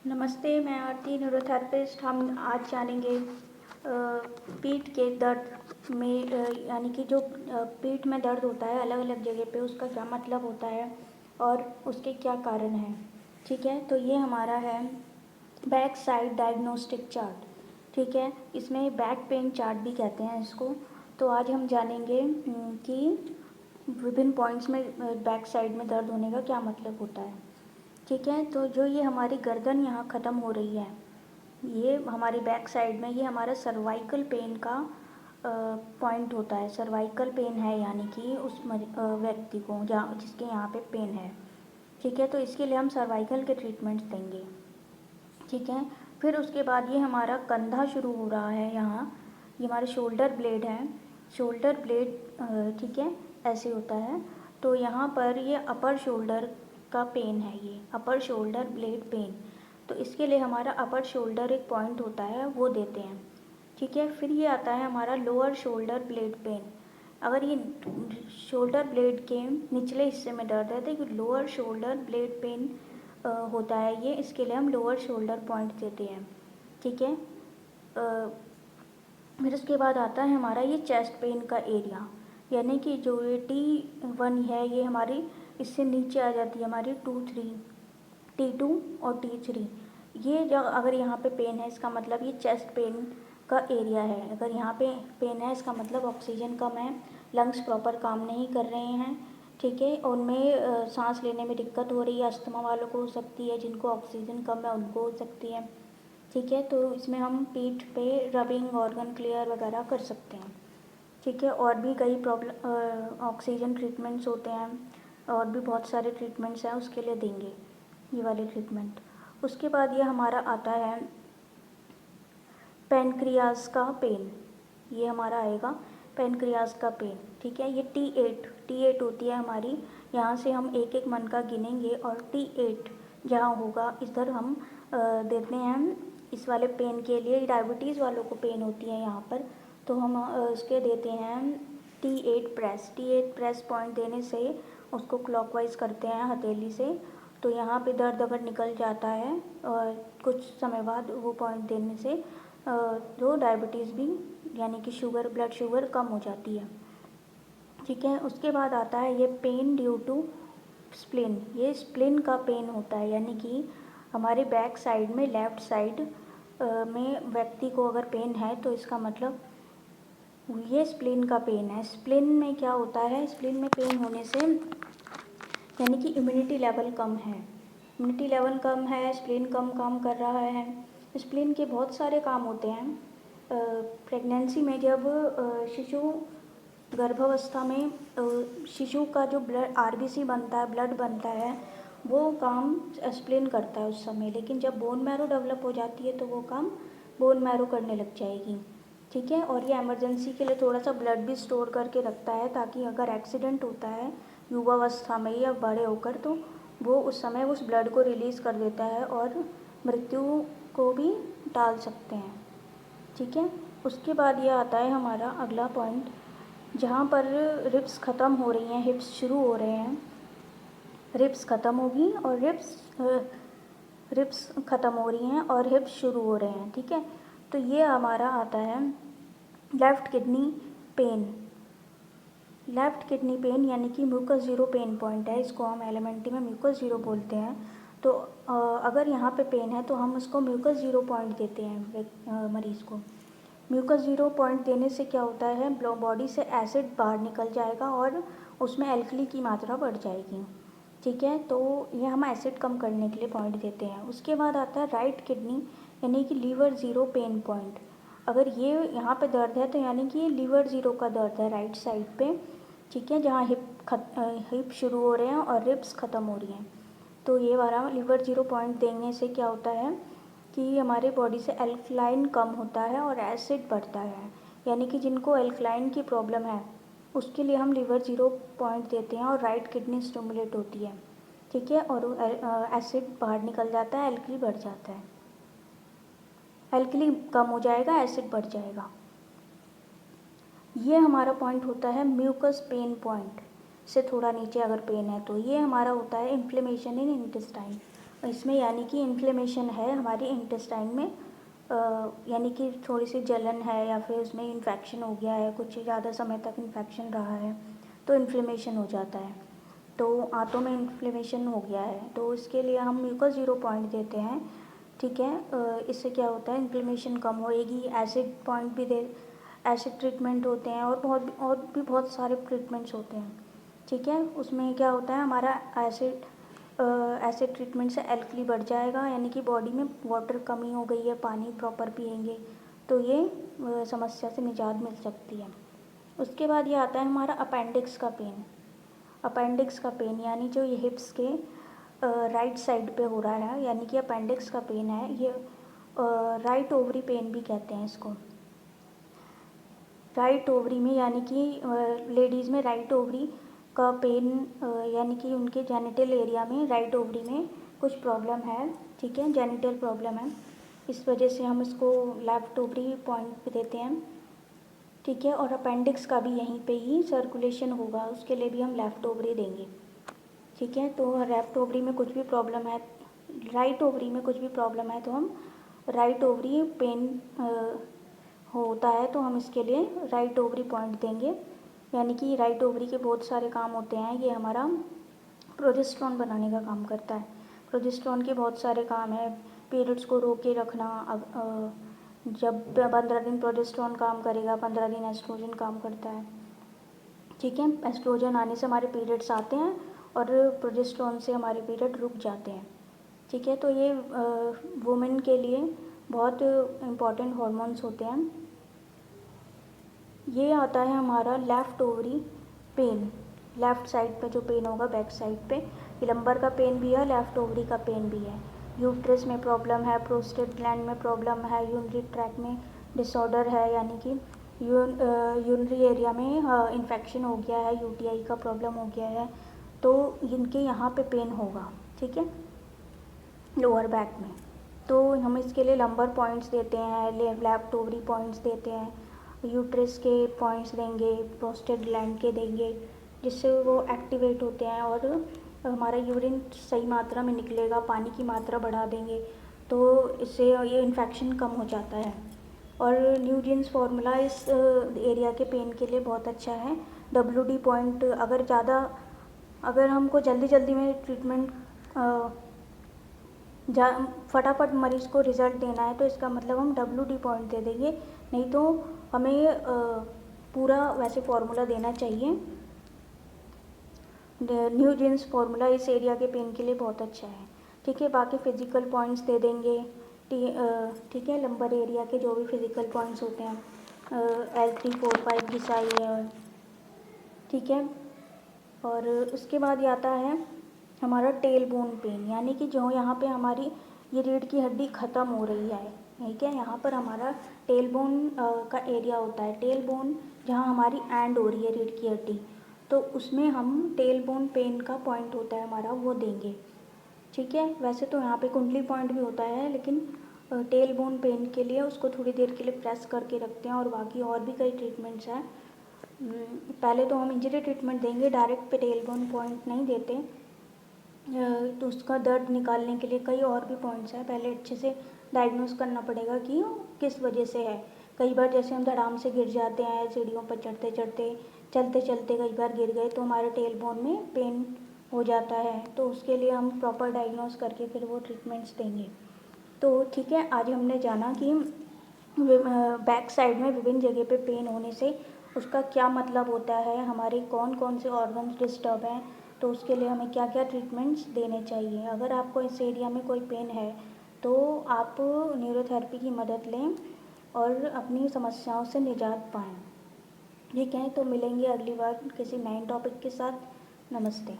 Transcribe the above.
नमस्ते, मैं आरती न्यूरोथेरेपिस्ट। हम आज जानेंगे पीठ के दर्द में यानी कि जो पीठ में दर्द होता है अलग अलग जगह पे, उसका क्या मतलब होता है और उसके क्या कारण हैं। ठीक है, तो ये हमारा है बैक साइड डायग्नोस्टिक चार्ट। ठीक है, इसमें बैक पेन चार्ट भी कहते हैं इसको। तो आज हम जानेंगे कि विभिन्न पॉइंट्स में बैक साइड में दर्द होने का क्या मतलब होता है। ठीक है, तो जो ये हमारी गर्दन यहाँ ख़त्म हो रही है, ये हमारी बैक साइड में, ये हमारा सर्वाइकल पेन का पॉइंट होता है। सर्वाइकल पेन है यानी कि उस व्यक्ति को जहाँ जिसके यहाँ पे पेन है। ठीक है, तो इसके लिए हम सर्वाइकल के ट्रीटमेंट्स देंगे। ठीक है, फिर उसके बाद ये हमारा कंधा शुरू हो रहा है यहाँ, ये हमारे शोल्डर ब्लेड है। शोल्डर ब्लेड ठीक है, ऐसे होता है। तो यहाँ पर ये अपर शोल्डर का पेन है, ये अपर शोल्डर ब्लेड पेन। तो इसके लिए हमारा अपर शोल्डर एक पॉइंट होता है, वो देते हैं। ठीक है, फिर ये आता है हमारा लोअर शोल्डर ब्लेड पेन। अगर ये शोल्डर ब्लेड के निचले हिस्से में दर्द है तो लोअर शोल्डर ब्लेड पेन होता है ये, इसके लिए हम लोअर शोल्डर पॉइंट देते हैं। ठीक है, फिर उसके बाद आता है हमारा ये चेस्ट पेन का एरिया, यानी कि जो ये T1 है, ये हमारी इससे नीचे आ जाती है हमारी T2 और T3। ये जो अगर यहाँ पे पेन है, इसका मतलब ये चेस्ट पेन का एरिया है। अगर यहाँ पे पेन है, इसका मतलब ऑक्सीजन कम है, लंग्स प्रॉपर काम नहीं कर रहे हैं। ठीक है, उनमें सांस लेने में दिक्कत हो रही है। अस्थमा वालों को हो सकती है, जिनको ऑक्सीजन कम है उनको हो सकती है। ठीक है, तो इसमें हम पीठ पे रबिंग, ऑर्गन क्लियर वगैरह कर सकते हैं। ठीक है, और भी कई प्रॉब्लम ऑक्सीजन ट्रीटमेंट्स होते हैं, और भी बहुत सारे ट्रीटमेंट्स हैं, उसके लिए देंगे ये वाले ट्रीटमेंट। उसके बाद ये हमारा आता है पैनक्रियाज का पेन। ये हमारा आएगा पैनक्रियाज का पेन। ठीक है, ये T8 होती है हमारी, यहाँ से हम एक एक मन का गिनेंगे और T8 जहाँ होगा इधर हम देते हैं इस वाले पेन के लिए। डायबिटीज़ वालों को पेन होती है यहाँ पर, तो हम उसके देते हैं T8 प्रेस पॉइंट देने से उसको क्लॉकवाइज करते हैं हथेली से। तो यहाँ पे दर्द अगर निकल जाता है और कुछ समय बाद वो पॉइंट देने से जो डायबिटीज़ भी यानी कि शुगर, ब्लड शुगर कम हो जाती है। ठीक है, उसके बाद आता है ये पेन ड्यू टू स्प्लिन। ये स्प्लिन का पेन होता है, यानी कि हमारे बैक साइड में, लेफ़्ट साइड में व्यक्ति को अगर पेन है तो इसका मतलब ये स्प्लिन का पेन है। स्प्लिन में क्या होता है, स्प्लिन में पेन होने से यानी कि इम्यूनिटी लेवल कम है, इम्यूनिटी लेवल कम है, स्प्लिन कम काम कर रहा है। स्प्लिन के बहुत सारे काम होते हैं। प्रेगनेंसी में जब शिशु गर्भावस्था में शिशु का जो ब्लड आरबीसी बनता है, ब्लड बनता है, वो काम स्प्लिन करता है उस समय। लेकिन जब बोन मैरो डेवलप हो जाती है तो वो काम बोन मैरो करने लग जाएगी। ठीक है, और ये इमरजेंसी के लिए थोड़ा सा ब्लड भी स्टोर करके रखता है, ताकि अगर एक्सीडेंट होता है युवावस्था में या बड़े होकर तो वो उस समय उस ब्लड को रिलीज़ कर देता है और मृत्यु को भी टाल सकते हैं। ठीक है, उसके बाद ये आता है हमारा अगला पॉइंट, जहाँ पर रिब्स ख़त्म हो रही हैं, हिप्स शुरू हो रहे हैं। रिब्स ख़त्म होगी और रिब्स ख़त्म हो रही हैं और हिप्स शुरू हो रहे हैं। ठीक है, तो ये हमारा आता है left kidney pain. Left kidney pain यानी कि म्यूकस जीरो पेन पॉइंट है, इसको हम एलिमेंट्री में म्यूकस जीरो बोलते हैं। तो अगर यहाँ पे पेन है तो हम उसको म्यूकस जीरो पॉइंट देते हैं मरीज़ को। म्यूकस जीरो पॉइंट देने से क्या होता है, बॉडी से एसिड बाहर निकल जाएगा और उसमें एल्कली की मात्रा बढ़ जाएगी। ठीक है, तो ये हम एसिड कम करने के लिए पॉइंट देते हैं। उसके बाद आता है राइट किडनी यानी कि लीवर ज़ीरो पेन पॉइंट। अगर ये यहाँ पे दर्द है तो यानी कि ये लीवर ज़ीरो का दर्द है राइट साइड पे। ठीक है, जहाँ हिप शुरू हो रहे हैं और रिब्स ख़त्म हो रही हैं। तो ये वाला लीवर ज़ीरो पॉइंट देने से क्या होता है कि हमारे बॉडी से एल्कलाइन कम होता है और एसिड बढ़ता है। यानी कि जिनको एल्कलाइन की प्रॉब्लम है उसके लिए हम लीवर ज़ीरो पॉइंट देते हैं और राइट किडनी स्टिमुलेट होती है। ठीक है, और एसिड बाहर निकल जाता है, एल्कली बढ़ जाता है। एल्कली कम हो जाएगा, एसिड बढ़ जाएगा। ये हमारा पॉइंट होता है म्यूकस पेन पॉइंट से थोड़ा नीचे अगर पेन है तो। ये हमारा होता है इन्फ्लेमेशन इन इंटेस्टाइन। इसमें यानी कि इन्फ्लेमेशन है हमारे इंटेस्टाइन में, यानी कि थोड़ी सी जलन है या फिर उसमें इन्फेक्शन हो गया है, कुछ ज़्यादा समय तक इन्फेक्शन रहा है तो इन्फ्लेमेशन हो जाता है। तो आंतों में इन्फ्लेमेशन हो गया है तो इसके लिए हम म्यूकस 0 देते हैं, ठीक है। इससे क्या होता है, इन्फ्लेमेशन कम होएगी। एसिड ट्रीटमेंट होते हैं और भी बहुत सारे ट्रीटमेंट्स होते हैं, ठीक है। उसमें क्या होता है, हमारा एसिड ट्रीटमेंट से एल्कली बढ़ जाएगा, यानी कि बॉडी में वाटर कमी हो गई है, पानी प्रॉपर पिएंगे तो ये समस्या से निजात मिल सकती है। उसके बाद ये आता है हमारा अपेंडिक्स का पेन। अपेंडिक्स का पेन यानी जो ये हिप्स के राइट साइड पे हो रहा है, यानी कि अपेंडिक्स का पेन है, ये राइट ओवरी पेन भी कहते हैं इसको। राइट ओवरी में यानी कि लेडीज़ में राइट ओवरी का पेन, यानी कि उनके जेनिटल एरिया में राइट ओवरी में कुछ प्रॉब्लम है, ठीक है, जेनिटल प्रॉब्लम है, इस वजह से हम इसको लेफ्ट ओवरी पॉइंट पे देते हैं, ठीक है। और अपेंडिक्स का भी यहीं पे ही सर्कुलेशन होगा, उसके लिए भी हम लेफ्ट ओवरी देंगे, ठीक है। तो लेफ्ट ओवरी में कुछ भी प्रॉब्लम है, राइट ओवरी में कुछ भी प्रॉब्लम है तो हम राइट ओवरी पेन होता है तो हम इसके लिए राइट ओवरी पॉइंट देंगे, यानी कि राइट ओवरी के बहुत सारे काम होते हैं। ये हमारा प्रोजेस्टेरॉन बनाने का काम करता है। प्रोजेस्टेरॉन के बहुत सारे काम हैं, पीरियड्स को रोक के रखना, जब 15 दिन प्रोजेस्टेरॉन काम करेगा, 15 दिन एस्ट्रोजन काम करता है, ठीक है। एस्ट्रोजन आने से हमारे पीरियड्स आते हैं और प्रोजेस्टेरॉन से हमारे पीरियड रुक जाते हैं, ठीक है। तो ये वुमेन के लिए बहुत इम्पॉर्टेंट हॉर्मोन्स होते हैं। ये आता है हमारा left ovary pain, left side पे जो पेन होगा बैक साइड पे, ये लंबर का पेन भी है, लेफ़्ट ओवरी का पेन भी है। यूट्रस में प्रॉब्लम है, प्रोस्टेट ग्लैंड में प्रॉब्लम है, यूरिनरी ट्रैक में डिसऑर्डर है, यानी कि यूरिनरी एरिया में इन्फेक्शन हो गया है, यूटीआई का प्रॉब्लम हो गया है तो इनके यहाँ पे पेन होगा, ठीक है, लोअर बैक में। तो हम इसके लिए लंबर पॉइंट्स देते हैं, लेफ्ट ओवरी पॉइंट्स देते हैं, यूट्रस के पॉइंट्स देंगे, प्रोस्टेट ग्लैंड के देंगे, जिससे वो एक्टिवेट होते हैं और हमारा यूरिन सही मात्रा में निकलेगा, पानी की मात्रा बढ़ा देंगे तो इससे ये इन्फेक्शन कम हो जाता है। और न्यूजेन्स फार्मूला इस एरिया के पेन के लिए बहुत अच्छा है। WD पॉइंट, अगर हमको जल्दी जल्दी में ट्रीटमेंट फटाफट मरीज़ को रिज़ल्ट देना है तो इसका मतलब हम WD पॉइंट दे देंगे, नहीं तो हमें पूरा वैसे फार्मूला देना चाहिए। न्यूजेन्स फार्मूला इस एरिया के पेन के लिए बहुत अच्छा है, ठीक है। बाकी फिजिकल पॉइंट्स दे देंगे, ठीक है, लंबर एरिया के जो भी फिजिकल पॉइंट्स होते हैं, L3, 4, 5 घिसाई है, ठीक है। और उसके बाद ये आता है हमारा टेल बोन पेन, यानी कि जो यहाँ पे हमारी ये रीढ़ की हड्डी ख़त्म हो रही है, ठीक है, यहाँ पर हमारा टेल बोन का एरिया होता है। टेल बोन जहाँ हमारी एंड हो रही है रीढ़ की हड्डी, तो उसमें हम टेल बोन पेन का पॉइंट होता है हमारा, वो देंगे, ठीक है। वैसे तो यहाँ पे कुंडली पॉइंट भी होता है, लेकिन टेल बोन पेन के लिए उसको थोड़ी देर के लिए प्रेस करके रखते हैं। और बाकी और भी कई ट्रीटमेंट्स हैं। पहले तो हम इंजरी ट्रीटमेंट देंगे, डायरेक्ट पे टेल बोन पॉइंट नहीं देते, तो उसका दर्द निकालने के लिए कई और भी पॉइंट्स हैं। पहले अच्छे से डायग्नोस करना पड़ेगा कि किस वजह से है। कई बार जैसे हम धड़ाम से गिर जाते हैं, सीढ़ियों पर चढ़ते चलते कई बार गिर गए तो हमारे टेल बोन में पेन हो जाता है, तो उसके लिए हम प्रॉपर डायग्नोस करके फिर वो ट्रीटमेंट्स देंगे। तो ठीक है, आज हमने जाना कि बैक साइड में विभिन्न जगह पे पेन होने से उसका क्या मतलब होता है, हमारे कौन कौन से ऑर्गन्स डिस्टर्ब हैं, तो उसके लिए हमें क्या क्या ट्रीटमेंट्स देने चाहिए। अगर आपको इस एरिया में कोई पेन है तो आप न्यूरोथेरेपी की मदद लें और अपनी समस्याओं से निजात पाएँ। ठीक है, तो मिलेंगे अगली बार किसी नए टॉपिक के साथ। नमस्ते।